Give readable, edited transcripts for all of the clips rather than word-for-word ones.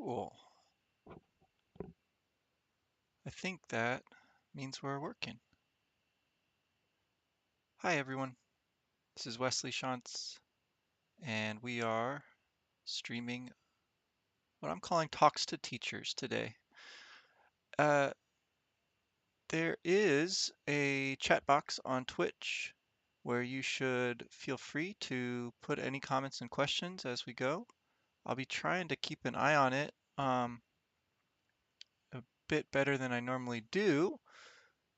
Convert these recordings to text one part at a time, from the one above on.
Cool. I think that means we're working. Hi, everyone. This is Wesley Shantz, and we are streaming what I'm calling Talks to Teachers today. Uh, there is a chat box on Twitch where you should feel free to put any comments and questions as we go. I'll be trying to keep an eye on it a bit better than I normally do,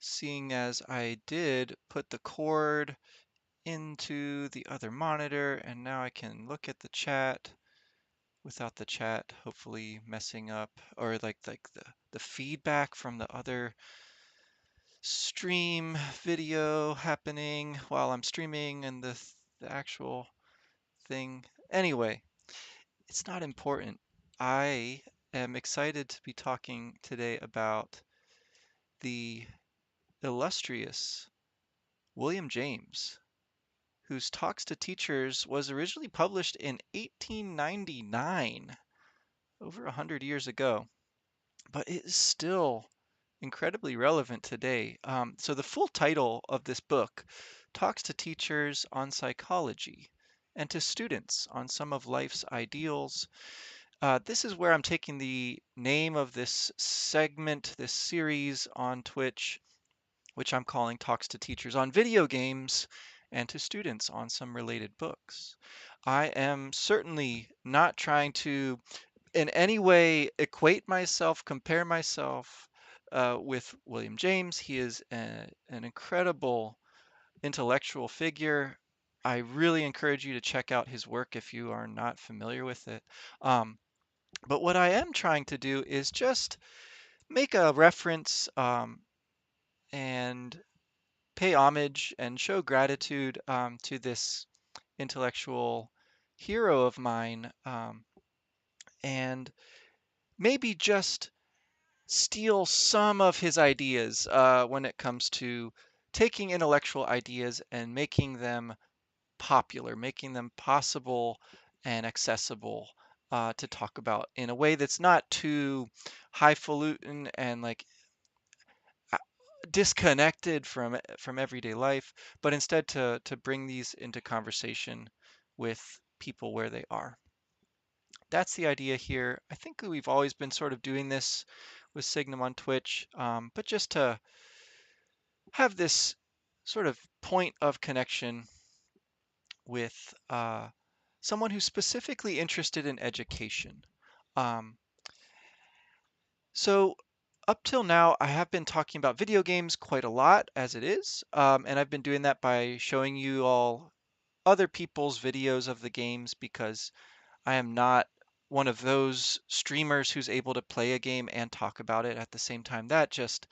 seeing as I did put the cord into the other monitor, and now I can look at the chat without the chat hopefully messing up, or like the feedback from the other stream video happening while I'm streaming and the actual thing. Anyway, it's not important. I am excited to be talking today about the illustrious William James, whose Talks to Teachers was originally published in 1899, over 100 years ago, but it is still incredibly relevant today. So the full title of this book, Talks to Teachers on Psychology and to Students on Some of Life's Ideals. This is where I'm taking the name of this segment, this series on Twitch, which I'm calling Talks to Teachers on Video Games and to Students on Some Related Books. I am certainly not trying to in any way equate myself, compare myself with William James. He is an incredible intellectual figure. I really encourage you to check out his work if you are not familiar with it. Um, but what I am trying to do is just make a reference and pay homage and show gratitude to this intellectual hero of mine, and maybe just steal some of his ideas when it comes to taking intellectual ideas and making them popular, making them possible and accessible to talk about in a way that's not too highfalutin and like uh, disconnected from everyday life, but instead to bring these into conversation with people where they are. That's the idea here. I think we've always been sort of doing this with Signum on Twitch, but just to have this sort of point of connection with someone who's specifically interested in education. Um, so up till now, I have been talking about video games quite a lot as it is, and I've been doing that by showing you all other people's videos of the games because I am not one of those streamers who's able to play a game and talk about it at the same time. That just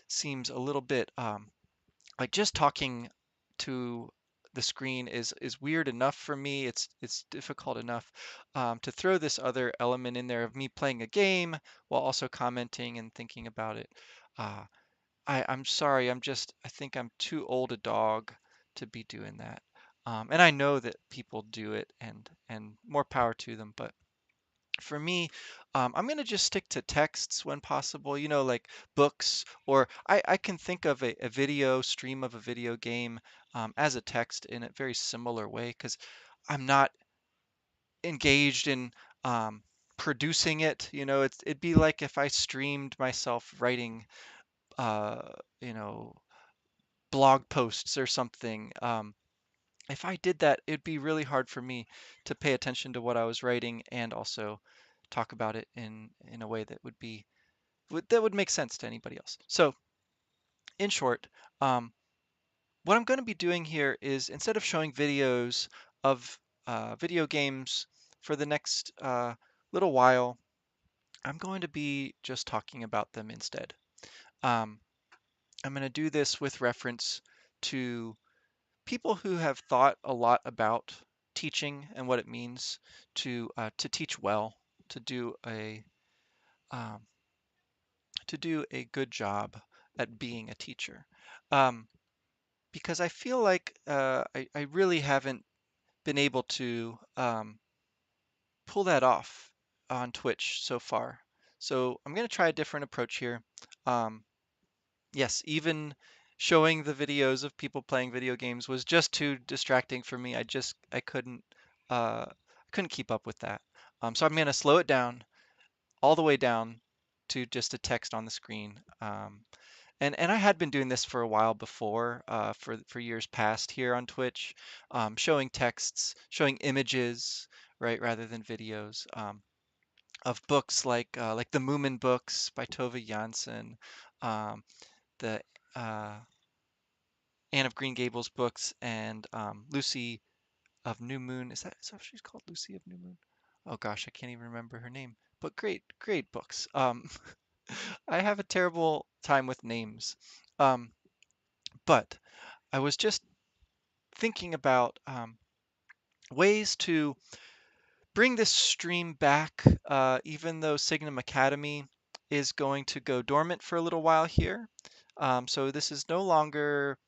seems a little bit like just talking to the screen is weird enough for me. It's difficult enough to throw this other element in there of me playing a game while also commenting and thinking about it. Uh, I'm sorry. I think I'm too old a dog to be doing that. And I know that people do it, and more power to them. But for me, I'm going to just stick to texts when possible, like books, or I can think of a video stream of a video game as a text in a very similar way because I'm not engaged in producing it. It'd be like if I streamed myself writing, uh, you know, blog posts or something. If I did that, it'd be really hard for me to pay attention to what I was writing and also talk about it in a way that would make sense to anybody else. So, in short, um, what I'm going to be doing here is instead of showing videos of video games for the next little while, I'm going to be just talking about them instead. Um, I'm going to do this with reference to people who have thought a lot about teaching and what it means to teach well, to do a um, to do a good job at being a teacher. Um, because I feel like I really haven't been able to pull that off on Twitch so far. So I'm going to try a different approach here. Um, yes, even showing the videos of people playing video games was just too distracting for me. I couldn't keep up with that. So I'm going to slow it down all the way down to just a text on the screen. And I had been doing this for a while before, for years past here on Twitch, showing texts, showing images, right, rather than videos, of books like the Moomin books by Tove Jansson, um, the uh, Anne of Green Gables books, and Lucy of New Moon. Is that what she's called? Lucy of New Moon? Oh gosh, I can't even remember her name. But great books. I have a terrible time with names. Um, but I was just thinking about ways to bring this stream back, even though Signum Academy is going to go dormant for a little while here. So this is no longer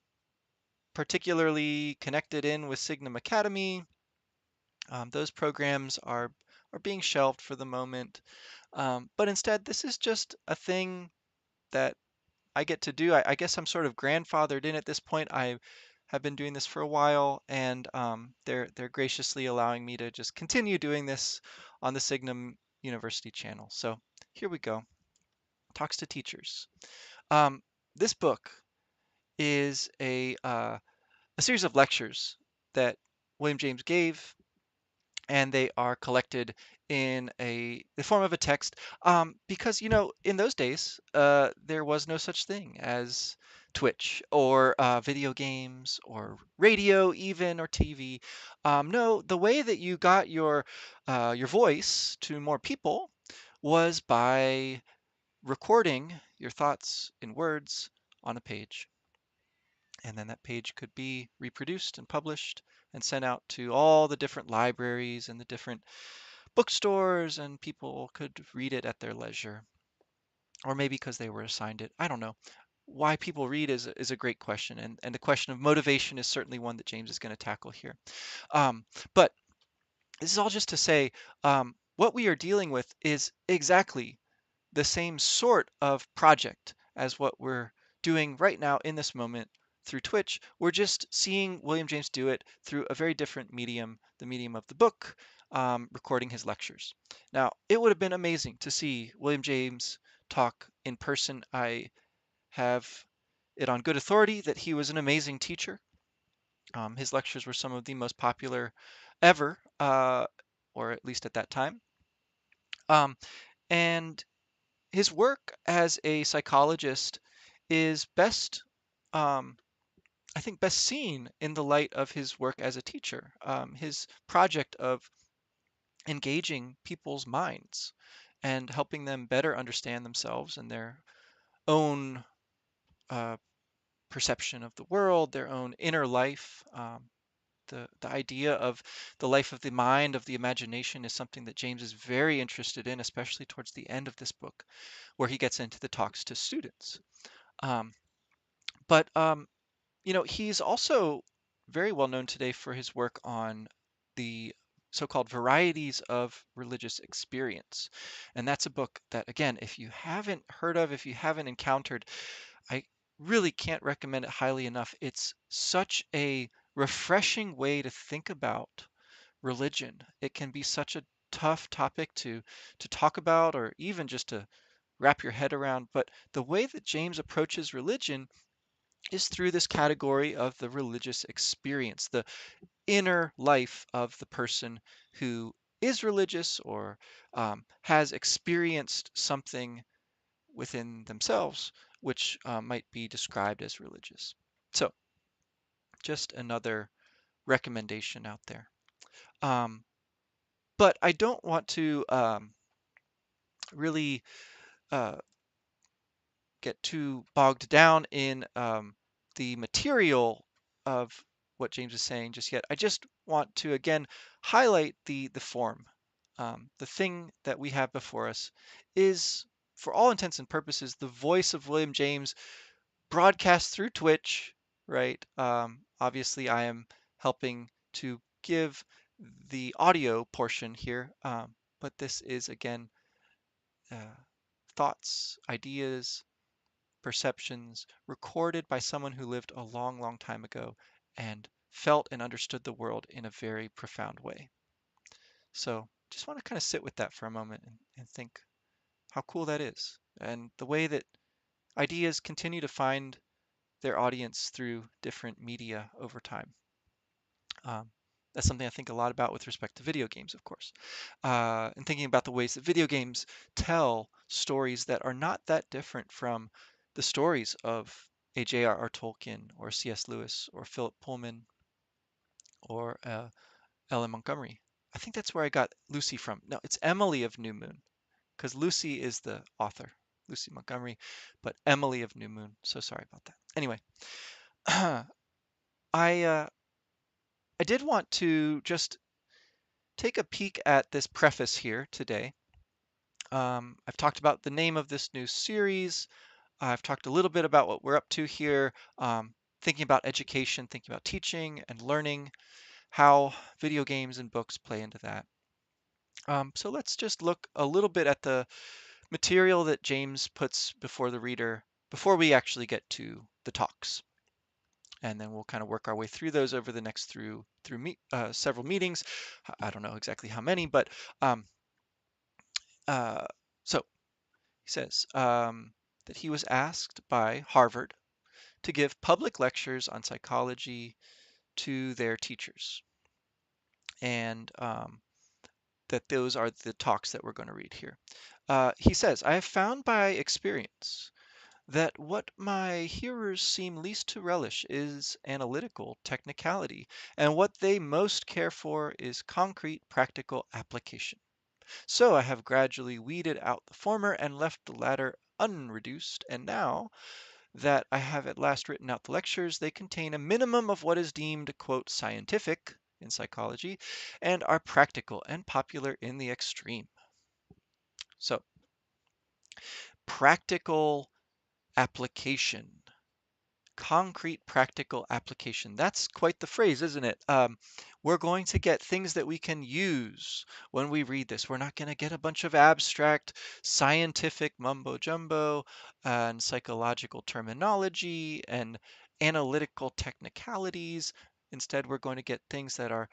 particularly connected in with Signum Academy. Those programs are being shelved for the moment. But instead, this is just a thing that I get to do. I guess I'm sort of grandfathered in at this point. I have been doing this for a while, and they're graciously allowing me to just continue doing this on the Signum University channel. So here we go. Talks to Teachers. Um, this book is a series of lectures that William James gave, and they are collected in the form of a text, because in those days there was no such thing as Twitch or video games or radio even or TV. No, the way that you got your voice to more people was by recording your thoughts in words on a page, and then that page could be reproduced and published and sent out to all the different libraries and the different bookstores, and people could read it at their leisure, or maybe because they were assigned it. I don't know. Why people read is a great question, and the question of motivation is certainly one that James is going to tackle here. But this is all just to say, what we are dealing with is exactly the same sort of project as what we're doing right now in this moment through Twitch. We're just seeing William James do it through a very different medium, the medium of the book, recording his lectures. Now, it would have been amazing to see William James talk in person. I have it on good authority that he was an amazing teacher. His lectures were some of the most popular ever, or at least at that time. Um, and his work as a psychologist is best, um, I think, best seen in the light of his work as a teacher. His project of engaging people's minds and helping them better understand themselves and their own uh, perception of the world, their own inner life. The idea of the life of the mind, of the imagination, is something that James is very interested in, especially towards the end of this book, where he gets into the talks to students. Um, but he's also very well known today for his work on the so-called varieties of religious experience. And that's a book that, again, if you haven't heard of, if you haven't encountered, I really can't recommend it highly enough. It's such a refreshing way to think about religion. It can be such a tough topic to talk about, or even just to wrap your head around. But the way that James approaches religion is through this category of the religious experience, the inner life of the person who is religious, or has experienced something within themselves which might be described as religious. So, just another recommendation out there. Um, but I don't want to really uh, get too bogged down in the material of what James is saying just yet. I just want to again highlight the form. The thing that we have before us is, for all intents and purposes, the voice of William James broadcast through Twitch, right? Obviously, I am helping to give the audio portion here, but this is again uh, thoughts, ideas, perceptions recorded by someone who lived a long, long time ago and felt and understood the world in a very profound way. So just want to kind of sit with that for a moment and think how cool that is. And the way that ideas continue to find their audience through different media over time. Um, that's something I think a lot about with respect to video games, of course. And thinking about the ways that video games tell stories that are not that different from the stories of a J.R.R. Tolkien or C.S. Lewis or Philip Pullman or Ellen Montgomery. I think that's where I got Lucy from. No, it's Emily of New Moon, because Lucy is the author, Lucy Montgomery, but Emily of New Moon. So sorry about that. Anyway, I I did want to just take a peek at this preface here today. I've talked about the name of this new series. I've talked a little bit about what we're up to here, thinking about education, thinking about teaching and learning, how video games and books play into that. So let's just look a little bit at the material that James puts before the reader before we actually get to the talks. And then we'll kind of work our way through those over the next several meetings. I don't know exactly how many, but um, uh, so he says that he was asked by Harvard to give public lectures on psychology to their teachers, and that those are the talks that we're going to read here. He says, I have found by experience that what my hearers seem least to relish is analytical technicality, and what they most care for is concrete practical application. So I have gradually weeded out the former and left the latter unreduced, and now that I have at last written out the lectures, they contain a minimum of what is deemed, quote, scientific in psychology, and are practical and popular in the extreme. So, practical application. Concrete practical application. That's quite the phrase, isn't it? We're going to get things that we can use when we read this. We're not going to get a bunch of abstract scientific mumbo jumbo and psychological terminology and analytical technicalities. Instead, we're going to get things that are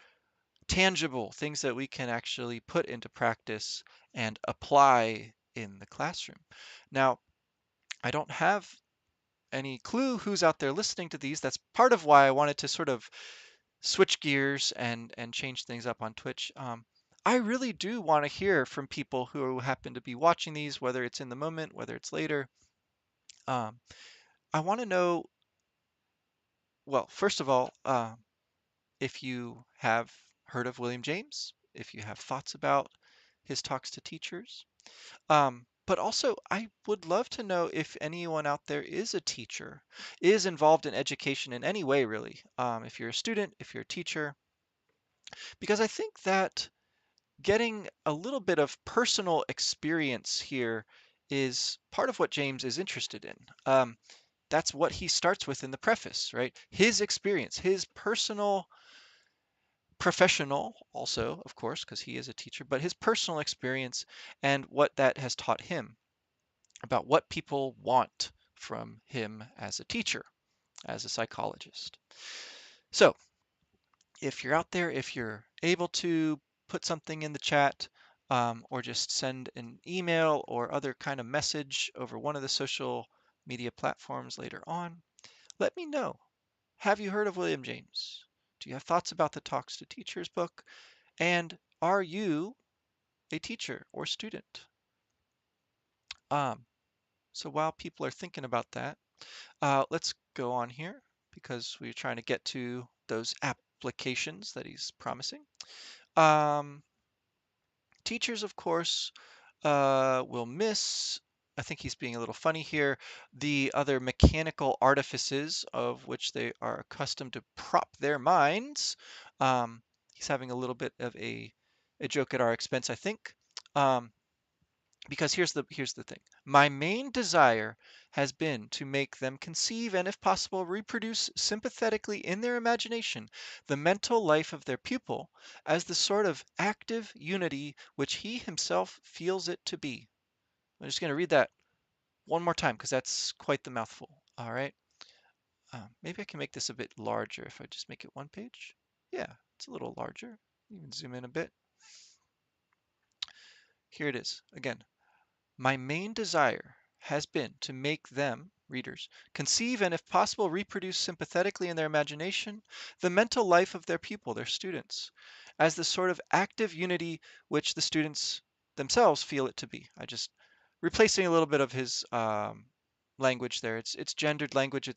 tangible, things that we can actually put into practice and apply in the classroom. Now, I don't have any clue who's out there listening to these. That's part of why I wanted to sort of switch gears and change things up on Twitch. I really do want to hear from people who happen to be watching these, whether it's in the moment, whether it's later. Um, I want to know, well, first of all, if you have heard of William James, if you have thoughts about his talks to teachers. But also, I would love to know if anyone out there is a teacher, is involved in education in any way, really. If you're a student, if you're a teacher, because I think that getting a little bit of personal experience here is part of what James is interested in. That's what he starts with in the preface, right? His experience, his personal, professional, also, of course, because he is a teacher, but his personal experience and what that has taught him about what people want from him as a teacher, as a psychologist. So, if you're out there, if you're able to put something in the chat or just send an email or other kind of message over one of the social media platforms later on, let me know. Have you heard of William James? Do you have thoughts about the Talks to Teachers book? And are you a teacher or student? Um, so while people are thinking about that, let's go on here because we're trying to get to those applications that he's promising. Um, Teachers, of course, will miss, I think he's being a little funny here, the other mechanical artifices of which they are accustomed to prop their minds. He's having a little bit of a joke at our expense, I think. Um, Because here's the thing. My main desire has been to make them conceive and, if possible, reproduce sympathetically in their imagination the mental life of their pupil as the sort of active unity which he himself feels it to be. I'm just going to read that one more time because that's quite the mouthful. All right. Maybe I can make this a bit larger if I just make it one page. Yeah, it's a little larger. Even zoom in a bit. Here it is again. My main desire has been to make them, readers, conceive and if possible reproduce sympathetically in their imagination the mental life of their pupil, their students, as the sort of active unity which the students themselves feel it to be. I just replacing a little bit of his language there. It's gendered language.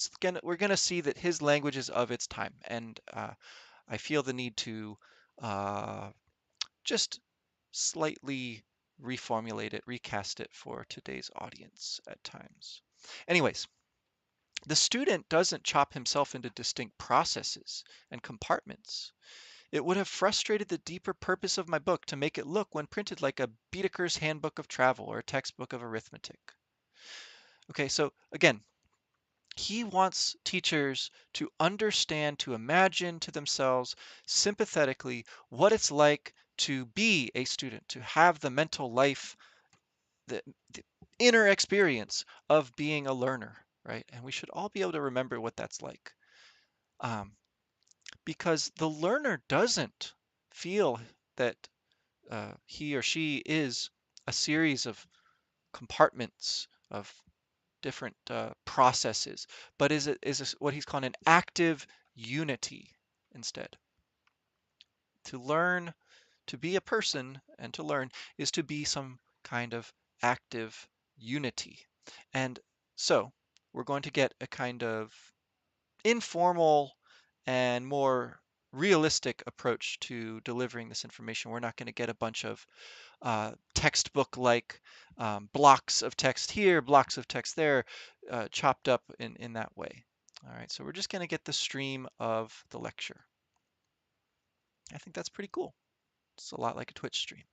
We're gonna see that his language is of its time, and I feel the need to uh, just slightly reformulate it, recast it for today's audience at times. Anyways, the student doesn't chop himself into distinct processes and compartments. It would have frustrated the deeper purpose of my book to make it look, when printed, like a Baedeker's Handbook of Travel or a textbook of arithmetic. Okay, so again, he wants teachers to understand, to imagine to themselves sympathetically what it's like to be a student, to have the mental life, the inner experience of being a learner, right? And we should all be able to remember what that's like. Um, because the learner doesn't feel that he or she is a series of compartments of different processes, but what he's calling an active unity instead. To learn, to be a person and to learn is to be some kind of active unity. And so we're going to get a kind of informal and more realistic approach to delivering this information. We're not going to get a bunch of textbook like blocks of text here, blocks of text there, chopped up in that way. All right, so we're just going to get the stream of the lecture. I think that's pretty cool. It's a lot like a Twitch stream.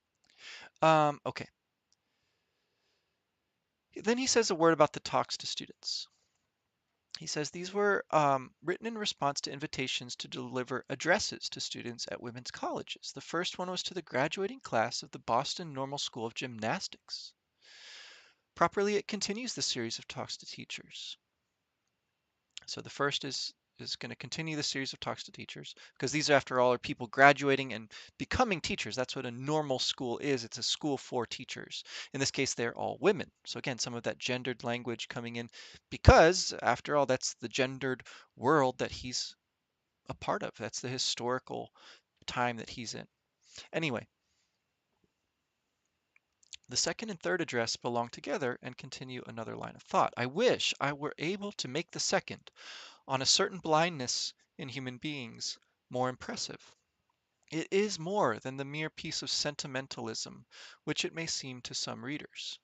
Okay. Then he says a word about the talks to students. He says these were written in response to invitations to deliver addresses to students at women's colleges. The first one was to the graduating class of the Boston Normal School of Gymnastics. Properly, it continues the series of talks to teachers. So the first is going to continue the series of talks to teachers, because these, after all, are people graduating and becoming teachers. That's what a normal school is. It's a school for teachers. In this case, they're all women. So again, some of that gendered language coming in, because after all, that's the gendered world that he's a part of. That's the historical time that he's in. Anyway, the second and third address belong together and continue another line of thought. I wish I were able to make the second, on a certain blindness in human beings, more impressive. It is more than the mere piece of sentimentalism which it may seem to some readers.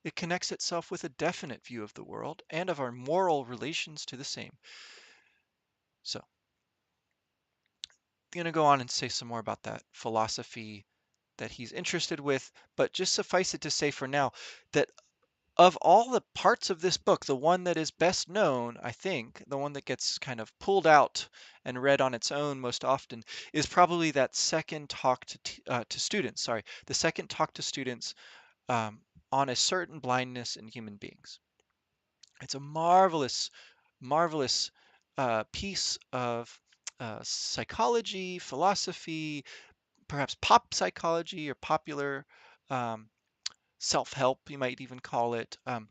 It connects itself with a definite view of the world and of our moral relations to the same. So, I'm going to go on and say some more about that philosophy that he's interested with, but just suffice it to say for now that of all the parts of this book, the one that is best known, I think, the one that gets kind of pulled out and read on its own most often, is probably that second talk to students. Sorry, the second talk to students um, on a certain blindness in human beings. It's a marvelous, marvelous piece of psychology, philosophy, perhaps pop psychology or popular um, self-help, you might even call it. And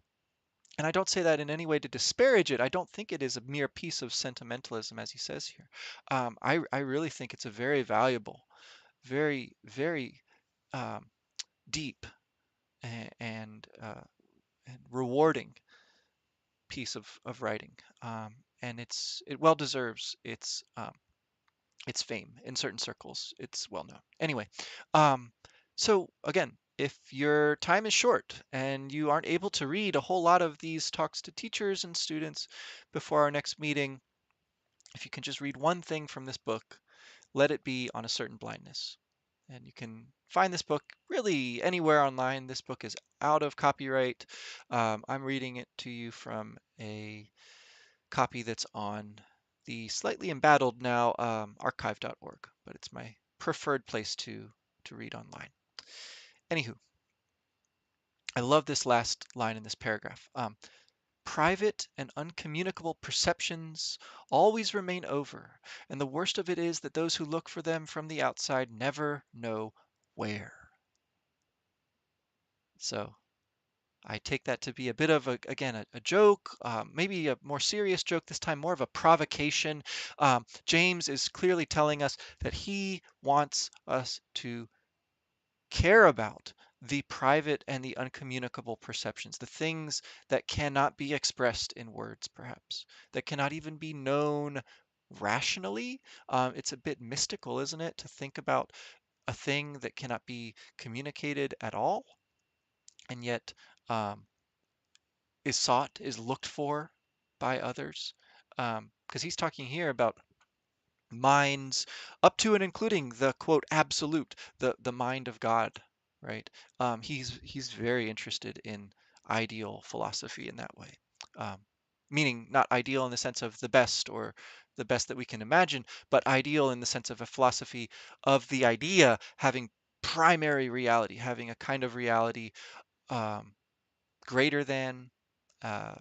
I don't say that in any way to disparage it. I don't think it is a mere piece of sentimentalism, as he says here. I really think it's a very valuable, very, very um, deep and rewarding piece of writing. And it well deserves its fame in certain circles. It's well known. Anyway, um, so again, if your time is short and you aren't able to read a whole lot of these talks to teachers and students before our next meeting, if you can just read one thing from this book, let it be on a certain blindness. And you can find this book really anywhere online. This book is out of copyright. I'm reading it to you from a copy that's on the slightly embattled now archive.org, but it's my preferred place to read online. Anywho, I love this last line in this paragraph. Private and uncommunicable perceptions always remain over, and the worst of it is that those who look for them from the outside never know where. So I take that to be a bit of again, a joke, maybe a more serious joke this time, more of a provocation. James is clearly telling us that he wants us to care about the private and the uncommunicable perceptions, the things that cannot be expressed in words, perhaps, that cannot even be known rationally. It's a bit mystical, isn't it, to think about a thing that cannot be communicated at all, and yet um, is sought, is looked for by others. Because he's talking here about minds up to and including the quote absolute, the mind of God, right? He's very interested in ideal philosophy in that way, um, meaning not ideal in the sense of the best or the best that we can imagine, but ideal in the sense of a philosophy of the idea having primary reality, having a kind of reality um, greater than uh,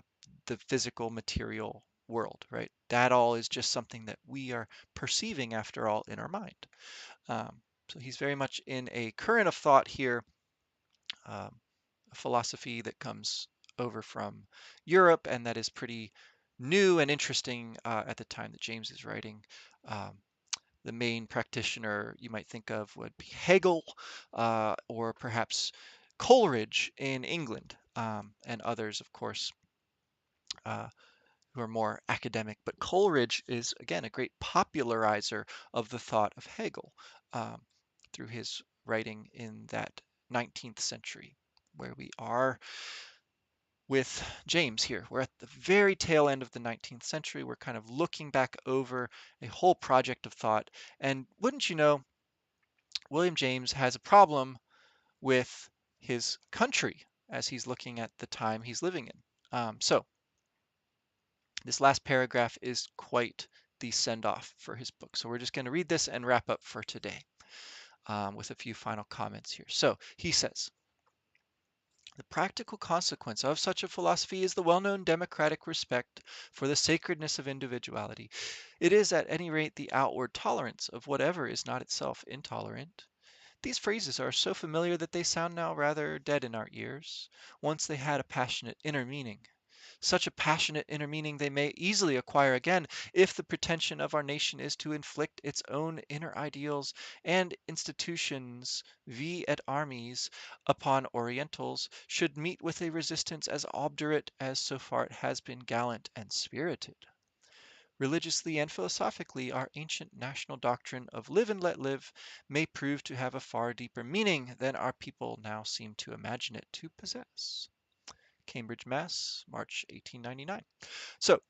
the physical material world, right? That all is just something that we are perceiving after all in our mind. Um, so he's very much in a current of thought here, um, a philosophy that comes over from Europe and that is pretty new and interesting at the time that James is writing. Um, the main practitioner you might think of would be Hegel or perhaps Coleridge in England, and others, of course, uh, who are more academic. But Coleridge is, again, a great popularizer of the thought of Hegel um, through his writing in that 19th century, where we are with James here. We're at the very tail end of the 19th century. We're kind of looking back over a whole project of thought. And wouldn't you know, William James has a problem with his country as he's looking at the time he's living in. So this last paragraph is quite the send off for his book. So we're just going to read this and wrap up for today with a few final comments here. So he says, the practical consequence of such a philosophy is the well known democratic respect for the sacredness of individuality. It is at any rate the outward tolerance of whatever is not itself intolerant. These phrases are so familiar that they sound now rather dead in our ears. Once they had a passionate inner meaning. Such a passionate inner meaning they may easily acquire again if the pretension of our nation is to inflict its own inner ideals and institutions vi et armis upon Orientals should meet with a resistance as obdurate as so far it has been gallant and spirited. Religiously and philosophically, our ancient national doctrine of live and let live may prove to have a far deeper meaning than our people now seem to imagine it to possess. Cambridge, Mass., March 1899. So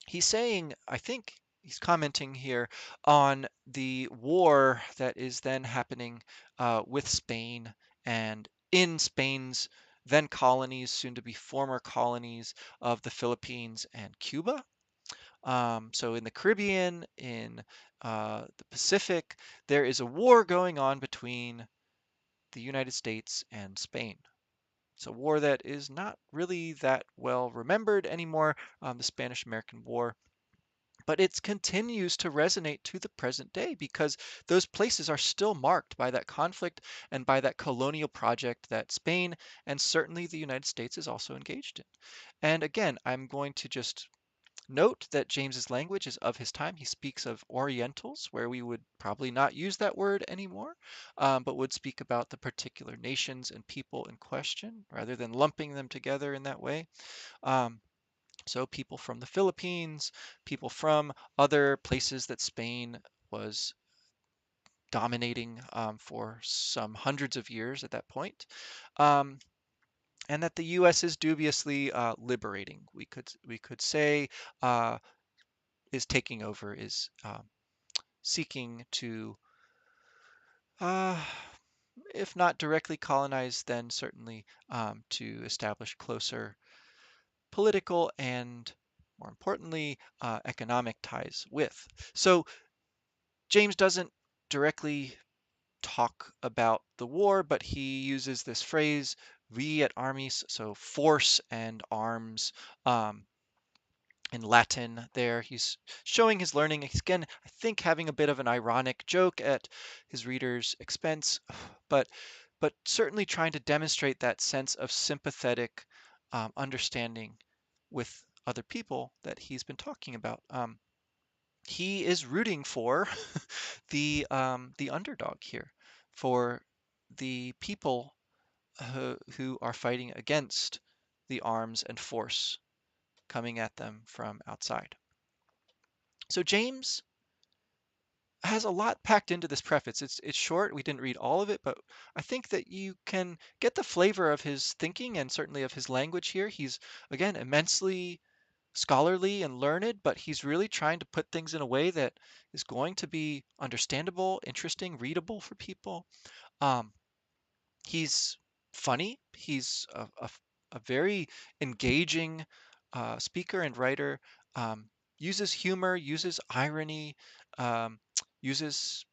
he's saying, I think he's commenting here on the war that is then happening with Spain and in Spain's then colonies, soon to be former colonies of the Philippines and Cuba. So in the Caribbean, in the Pacific, there is a war going on between the United States and Spain. It's a war that is not really that well remembered anymore, the Spanish American War. But it continues to resonate to the present day because those places are still marked by that conflict and by that colonial project that Spain and certainly the United States is also engaged in. And again, I'm going to just note that James's language is of his time. He speaks of Orientals, where we would probably not use that word anymore, but would speak about the particular nations and people in question rather than lumping them together in that way. Um, so people from the Philippines, people from other places that Spain was dominating for some hundreds of years at that point. Um, and that the U.S. is dubiously liberating. We could say is taking over, is seeking to Uh, if not directly colonized, then certainly to establish closer political and, more importantly, economic ties with. So James doesn't directly talk about the war, but he uses this phrase, "vi et armis," so force and arms. Um, in Latin there. He's showing his learning. He's again, I think, having a bit of an ironic joke at his readers' expense, but certainly trying to demonstrate that sense of sympathetic understanding with other people that he's been talking about. He is rooting for the underdog here, for the people who are fighting against the arms and force coming at them from outside. So James has a lot packed into this preface. It's short. We didn't read all of it, but I think that you can get the flavor of his thinking and certainly of his language here. He's again immensely scholarly and learned, but he's really trying to put things in a way that is going to be understandable, interesting, readable for people. Um, he's funny. He's a very engaging speaker and writer. Um, uses humor, uses irony, um, uses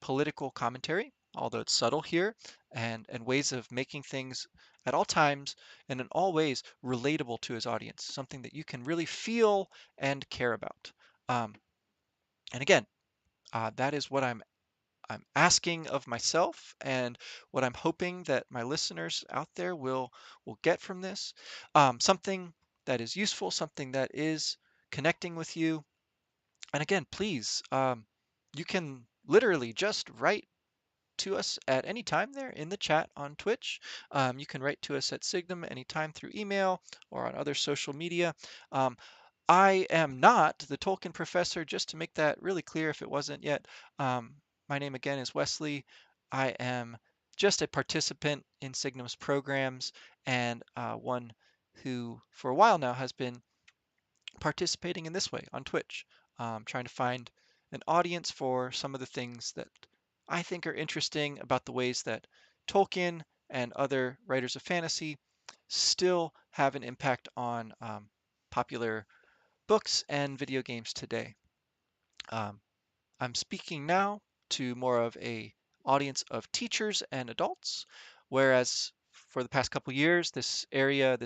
political commentary, although it's subtle here, and ways of making things at all times and in all ways relatable to his audience, something that you can really feel and care about. Um, and again, that is what I'm asking of myself, and what I'm hoping that my listeners out there will get from this. Something that is useful, something that is connecting with you. And again, please, you can literally just write to us at any time there in the chat on Twitch. You can write to us at Signum anytime through email or on other social media. Um, I am not the Tolkien professor, just to make that really clear if it wasn't yet. My name again is Wesley. I am just a participant in Signum's programs, and one who for a while now has been participating in this way on Twitch, trying to find an audience for some of the things that I think are interesting about the ways that Tolkien and other writers of fantasy still have an impact on popular books and video games today. Um, I'm speaking now to more of a audience of teachers and adults, whereas for the past couple years, this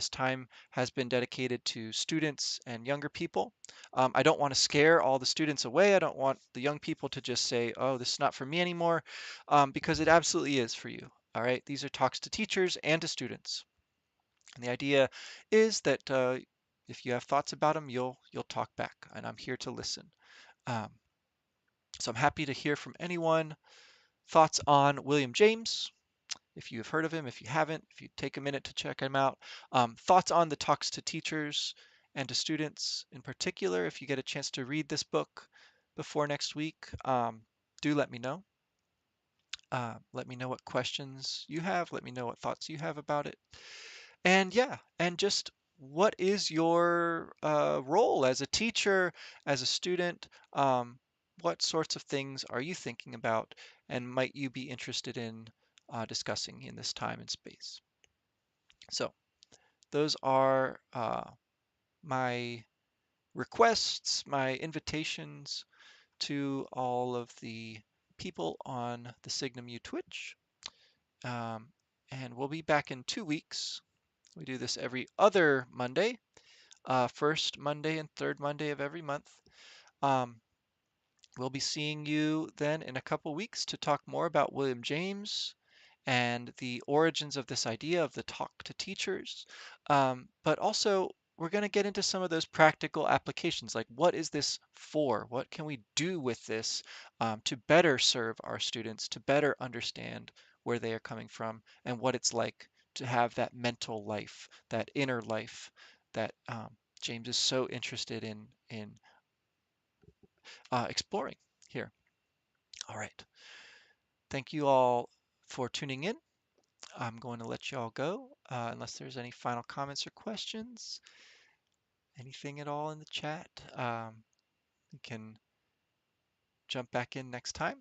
time has been dedicated to students and younger people. I don't want to scare all the students away. I don't want the young people to just say, "Oh, this is not for me anymore," because it absolutely is for you. All right, these are talks to teachers and to students, and the idea is that if you have thoughts about them, you'll talk back, and I'm here to listen. Um, so I'm happy to hear from anyone. Thoughts on William James, if you've heard of him, if you haven't, if you take a minute to check him out. Thoughts on the talks to teachers and to students in particular, if you get a chance to read this book before next week, do let me know. Let me know what questions you have. Let me know what thoughts you have about it. And yeah, and just what is your role as a teacher, as a student? What sorts of things are you thinking about and might you be interested in discussing in this time and space? So, those are my requests, my invitations to all of the people on the Signum U Twitch. Um, and we'll be back in 2 weeks. We do this every other Monday, first Monday and third Monday of every month. Um, we'll be seeing you then in a couple weeks to talk more about William James and the origins of this idea of the talk to teachers. But also, we're going to get into some of those practical applications, like what is this for? What can we do with this to better serve our students, to better understand where they are coming from and what it's like to have that mental life, that inner life that James is so interested in exploring here. All right. Thank you all for tuning in. I'm going to let you all go unless there's any final comments or questions. Anything at all in the chat? We can jump back in next time.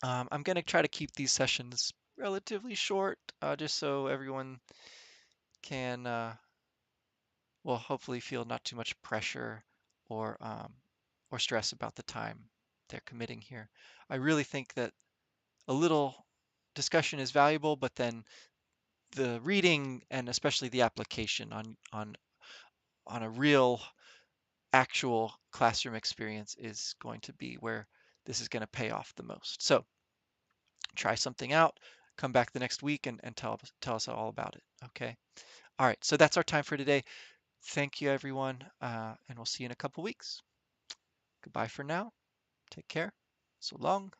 I'm going to try to keep these sessions relatively short, just so everyone can, well, hopefully feel not too much pressure or or stress about the time they're committing here. I really think that a little discussion is valuable, but then the reading and especially the application on a real actual classroom experience is going to be where this is going to pay off the most. So try something out, come back the next week and tell us all about it. Okay. All right. So that's our time for today. Thank you, everyone. And we'll see you in a couple weeks. Goodbye for now. Take care. So long.